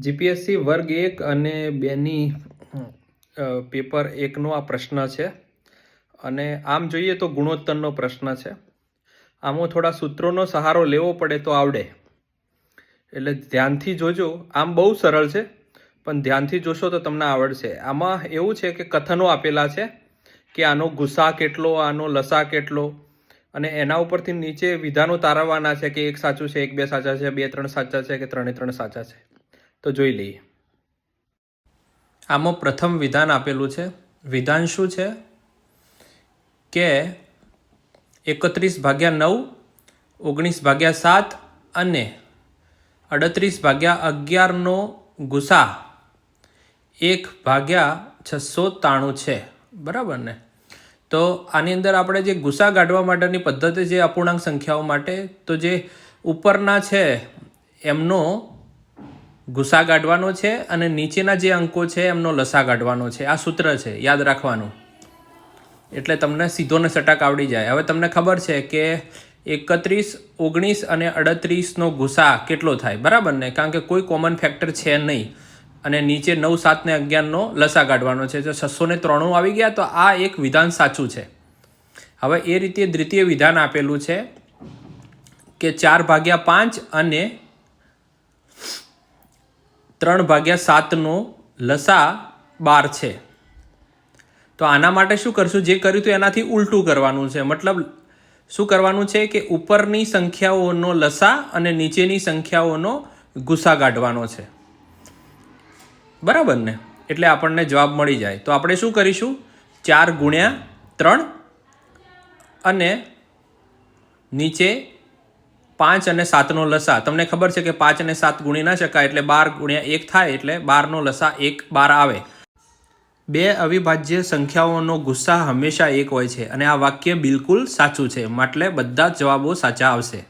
GPSC વર્ગ 1 અને 2ની paper 1નો આ પ્રશ્ન છે અને આમ જોઈએ તો ગુણોત્તરનો પ્રશ્ન છે. આમાં થોડા સૂત્રોનો સહારો લેવો પડે તો આવડે, એટલે ધ્યાનથી જોજો. આમ બહુ સરળ છે પણ ધ્યાનથી જોશો તો તમને આવડશે. આમાં એવું છે કે કથનો આપેલા છે કે આનો ગુસા કેટલો, આનો લસા કેટલો, અને એના ઉપરથી નીચે વિધાનો તારવવાના છે કે 1 સાચું છે, 1 2 સાચા છે, 2 3 સાચા છે કે 3 3 સાચા છે. તો જોઈ લઈએ. આમાં પ્રથમ વિધાન આપેલું છે. વિધાન શું છે કે 31/9, 19/7 અને 38/11નો ગુસા 1/693 છે. બરાબર ને? તો આની અંદર આપણે જે ગુસા કાઢવા માટેની પદ્ધતિ છે અપૂર્ણાંક સંખ્યાઓ માટે, તો જે ઉપરના છે એમનો ગુસા કાઢવાનો છે અને નીચેના જે અંકો છે એમનો લસા કાઢવાનો છે. આ સૂત્ર છે, યાદ રાખવાનું, એટલે તમને સીધો ને સટાક આવડી જાય. હવે તમને ખબર છે કે 31, 19 અને 38નો ગુસા કેટલો થાય, બરાબર ને? કારણ કે કોઈ કોમન ફેક્ટર છે નહીં, અને નીચે 9, 7 ને 11નો લસા કાઢવાનો છે. તો 693 આવી ગયા. તો આ એક વિધાન સાચું છે. હવે એ રીતે દ્વિતીય વિધાન આપેલું છે કે 4/5 અને 3/7નો લસા 12 છે. તો આના માટે શું કરશું? જે કર્યું હતું એનાથી ઉલટું કરવાનું છે. મતલબ શું કરવાનું છે કે ઉપરની સંખ્યાઓનો લસા અને નીચેની સંખ્યાઓનો ગુસા કાઢવાનો છે. બરાબર ને? એટલે આપણને જવાબ મળી જાય. તો આપણે શું કરીશું? 4 × 3 અને નીચે 5 અને 7નો લસા. તમને ખબર છે કે 5 અને 7 ગુણી ના શકાય, એટલે 12 × 1 થાય, એટલે 12નો લસા 12 આવે. બે અવિભાજ્ય સંખ્યાઓનો ગુસ્સા હંમેશા 1 હોય છે, અને આ વાક્ય બિલકુલ સાચું છે. એટલે બધા જ જવાબો સાચા આવશે.